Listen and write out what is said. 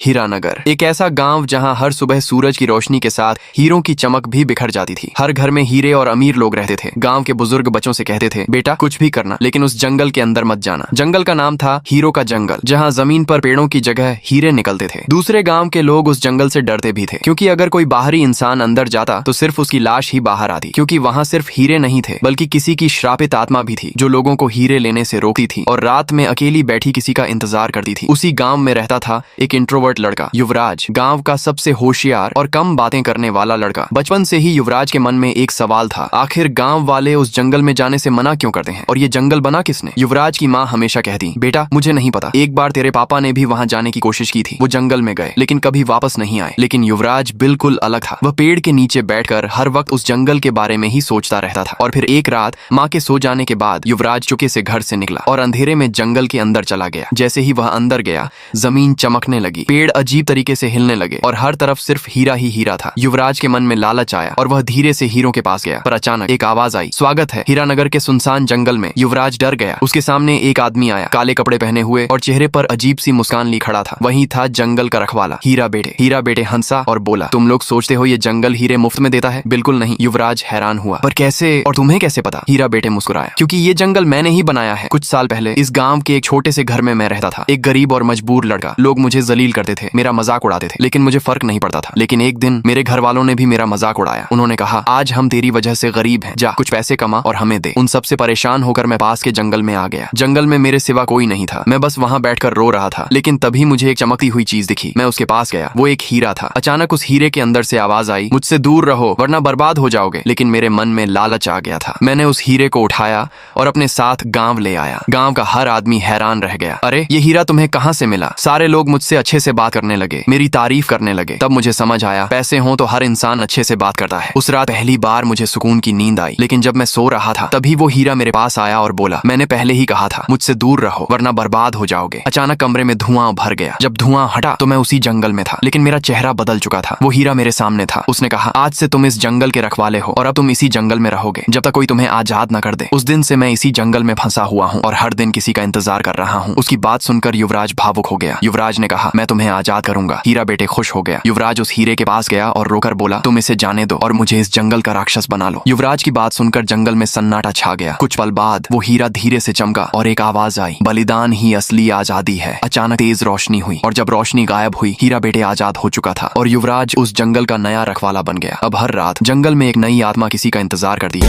हीरानगर, एक ऐसा गांव जहां हर सुबह सूरज की रोशनी के साथ हीरों की चमक भी बिखर जाती थी। हर घर में हीरे और अमीर लोग रहते थे। गांव के बुजुर्ग बच्चों से कहते थे, बेटा कुछ भी करना लेकिन उस जंगल के अंदर मत जाना। जंगल का नाम था हीरो का जंगल, जहां जमीन पर पेड़ों की जगह हीरे निकलते थे। दूसरे गांव के लोग उस जंगल से डरते भी थे, क्योंकि अगर कोई बाहरी इंसान अंदर जाता तो सिर्फ उसकी लाश ही बाहर आती, क्योंकि वहां सिर्फ हीरे नहीं थे बल्कि किसी की श्रापित आत्मा भी थी जो लोगों को हीरे लेने से रोकती थी और रात में अकेली बैठी किसी का इंतजार करती थी। उसी गांव में रहता था एक इंट्रोवर्ट लड़का, युवराज, गांव का सबसे होशियार और कम बातें करने वाला लड़का। बचपन से ही युवराज के मन में एक सवाल था, आखिर गांव वाले उस जंगल में जाने से मना क्यों करते हैं और ये जंगल बना किसने? युवराज की माँ हमेशा कहती, बेटा मुझे नहीं पता, एक बार तेरे पापा ने भी वहां जाने की कोशिश की थी, वो जंगल में गए लेकिन कभी वापस नहीं आए। लेकिन युवराज बिल्कुल अलग था। वह पेड़ के नीचे बैठकर हर वक्त उस जंगल के बारे में ही सोचता रहता था। और फिर एक रात माँ के सो जाने के बाद युवराज चुपके से घर से निकला और अंधेरे में जंगल के अंदर चला गया। जैसे ही वह अंदर गया, जमीन चमकने लगी, पेड़ अजीब तरीके से हिलने लगे और हर तरफ सिर्फ हीरा ही हीरा था। युवराज के मन में लालच आया और वह धीरे से हीरों के पास गया। पर अचानक एक आवाज आई, स्वागत है हीरानगर के सुनसान जंगल में। युवराज डर गया। उसके सामने एक आदमी आया, काले कपड़े पहने हुए और चेहरे पर अजीब सी मुस्कान ली खड़ा था। वही था जंगल का रखवाला हीरा बेटे। हीरा बेटे हंसा और बोला, तुम लोग सोचते हो ये जंगल हीरे मुफ्त में देता है? बिल्कुल नहीं। युवराज हैरान हुआ, पर कैसे और तुम्हें कैसे पता? हीरा बेटे मुस्कुराया, क्योंकि ये जंगल मैंने ही बनाया है। कुछ साल पहले इस गांव के एक छोटे से घर में मैं रहता था, एक गरीब और मजबूर लड़का। लोग मुझे जलील करते थे, मेरा मजाक उड़ाते थे, लेकिन मुझे फर्क नहीं पड़ता था। लेकिन एक दिन मेरे घर वालों ने भी मेरा मजाक उड़ाया। उन्होंने कहा, आज हम तेरी वजह से गरीब हैं, जा कुछ पैसे कमा और हमें दे। उन सबसे परेशान होकर मैं पास के जंगल में आ गया। जंगल में मेरे सिवा कोई नहीं था, मैं बस वहां बैठकर रो रहा था। लेकिन तभी मुझे एक चमकती हुई चीज दिखी। मैं उसके पास गया, वो एक हीरा था। अचानक उस हीरे के अंदर से आवाज आई, मुझसे दूर रहो वरना बर्बाद हो जाओगे। लेकिन मेरे मन में लालच आ गया था। मैंने उस हीरे को उठाया और अपने साथ गांव ले आया। गांव का हर आदमी हैरान रह गया, अरे ये हीरा तुम्हें कहां से मिला? सारे लोग मुझसे अच्छे से बात करने लगे, मेरी तारीफ करने लगे। तब मुझे समझ आया, पैसे हों तो हर इंसान अच्छे से बात करता है। उस रात पहली बार मुझे सुकून की नींद आई। लेकिन जब मैं सो रहा था तभी वो हीरा मेरे पास आया और बोला, मैंने पहले ही कहा था मुझसे दूर रहो वरना बर्बाद हो जाओगे। अचानक कमरे में धुआं भर गया। जब धुआं हटा तो मैं उसी जंगल में था, लेकिन मेरा चेहरा बदल चुका था। वो हीरा मेरे सामने था। उसने कहा, आज से तुम इस जंगल के रखवाले हो और अब तुम इसी जंगल में रहोगे जब तक कोई तुम्हें आजाद न कर दे। उस दिन से मैं इसी जंगल में फंसा हुआ हूँ और हर दिन किसी का इंतजार कर रहा हूँ। उसकी बात सुनकर युवराज भावुक हो गया। युवराज ने कहा, मैं तुम्हें आजाद करूंगा। हीरा बेटे खुश हो गया। युवराज उस हीरे के पास गया और रोकर बोला, तुम इसे जाने दो और मुझे इस जंगल का राक्षस बना लो। युवराज की बात सुनकर जंगल में सन्नाटा छा गया। कुछ पल बाद वो हीरा धीरे से चमका और एक आवाज आई, बलिदान ही असली आजादी है। अचानक तेज रोशनी हुई और जब रोशनी गायब हुई, हीरा बेटे आजाद हो चुका था और युवराज उस जंगल का नया रखवाला बन गया। अब हर रात जंगल में एक नई आत्मा किसी का इंतजार करती है।